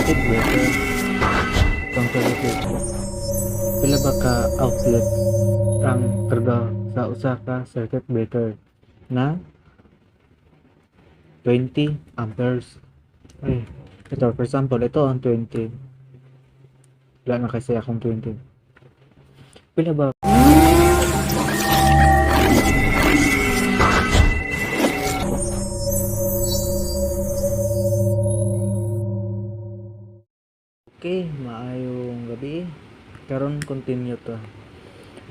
circuit breaker. Itong circuit breaker. Pila ba ka outlet ang karga sa usa ka circuit breaker na 20 amperes. Ay, ito for example, ito ang 20. Wala na kasi akong 20. Pila ba? Okay, maayong gabi. Karon continue to.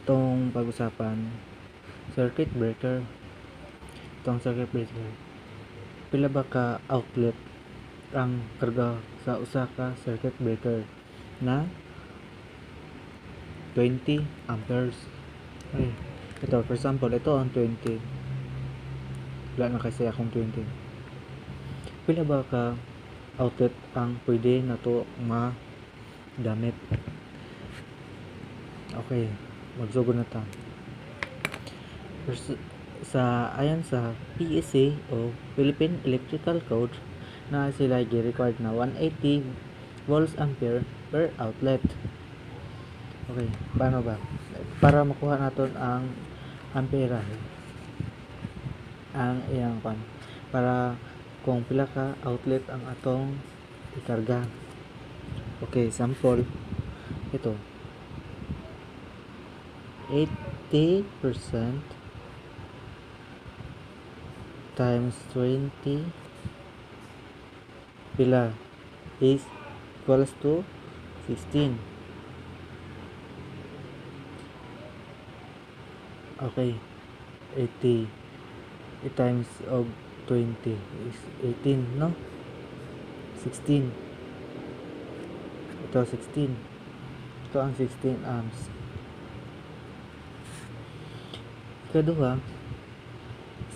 Itong pag-usapan circuit breaker. Itong circuit breaker. Pila ba ka outlet ang karga sa usa ka circuit breaker na 20 amperes. Ay, ito for example, ito ang 20. Wala na kasi akong 20. Pila ba ka outlet ang pwede na to ma-damit? Okay, magsugod na ta. Ayan sa PEC o Philippine Electrical Code na sila gi-record na 180 volts ampere per outlet. Okay, paano ba? Para makuha natin ang amperahe, ang iyang pan, para kung pila ka outlet ang atong ikarga. Okay, sample ito 80% times 20 pila is equals to 16. Okay, 80 times of 20 is 18, no? 16. Ito 16. Ito ang 16 amps. Ikaduha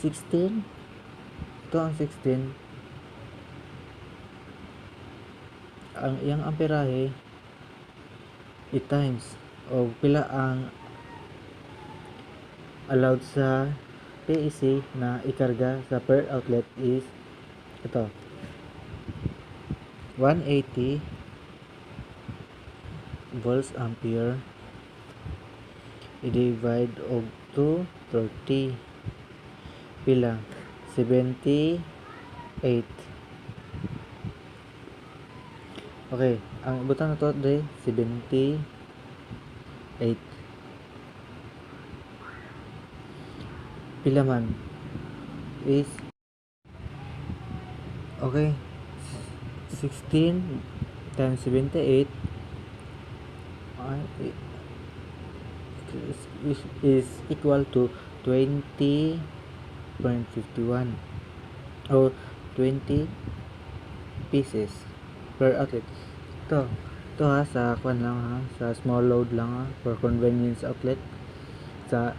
16. Ito ang 16. Ang iyang amperahe i-times o pila ang allowed sa PEC na ikarga sa per outlet is ito 180 volts ampere i-divide og 230 pila 78. Okay, ang ibutan na to day 78. Pila man is okay 16 times 78 is equal to 20.51 o 20 pieces per outlet. Ito ha, sa kwan lang ha, sa small load lang ha, for convenience outlet. Sa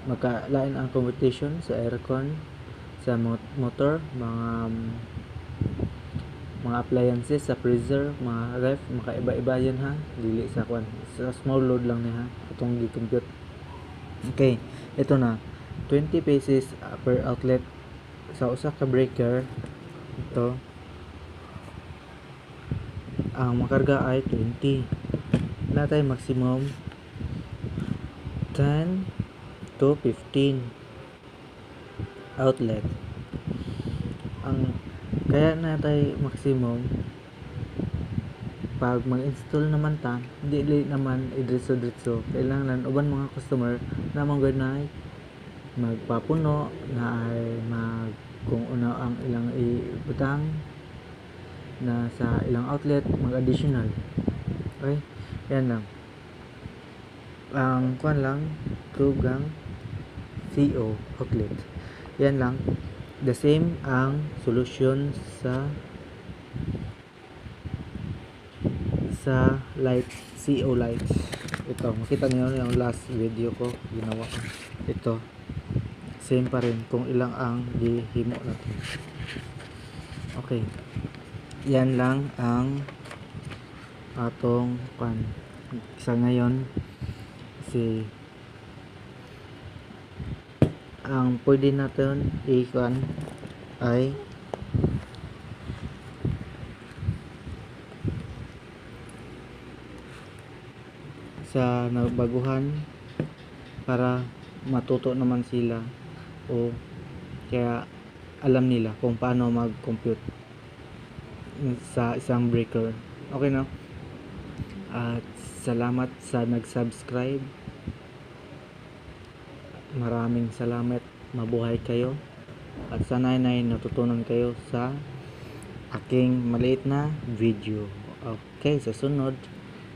magkalain ang computation sa aircon, sa motor, mga appliances, sa freezer, mga ref, makaiba-iba yan ha, dili sa kwan, sa small load lang niya ha, itong gi-compute. Okay, ito na 20 pieces per outlet sa usa ka breaker. Ito ang makarga ay 20. Natay maximum 10 to 15 outlet. Ang kaya natay maximum pag mag-install naman ta, dili naman idritso-dritso. Kailangan uban mga customer na mga na magpapuno na ay kung una ang ilang ibutang na sa ilang outlet mag-additional. Okay, yan lang ang kwan lang tugang CO outlet. Yan lang, the same ang solution sa light, CO lights. Ito, makita niyo yung last video ko ginawa ko. Ito same pa rin kung ilang ang gihimo natin. Okay, yan lang ang atong kwan sa ngayon. Kasi ang pwede natin i-kwan ay sa nabaguhan para matuto naman sila o kaya alam nila kung paano mag-compute sa isang breaker. Okay na? At salamat sa nag-subscribe. Maraming salamat. Mabuhay kayo. At sana ay natutunan kayo sa aking maliit na video. Okay, sa sunod.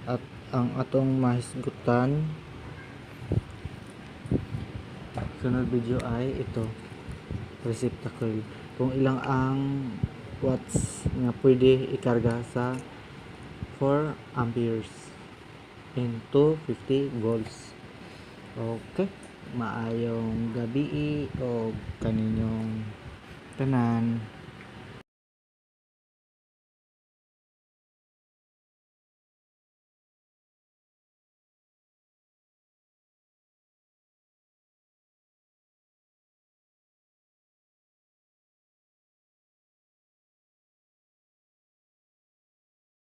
At ang atong mahisgutan sunod video ay ito, receptacle. Kung ilang ang watts nga pwede ikarga sa 4 amperes into 50 volts. Okay, maayong gabi o kaninyong tanan.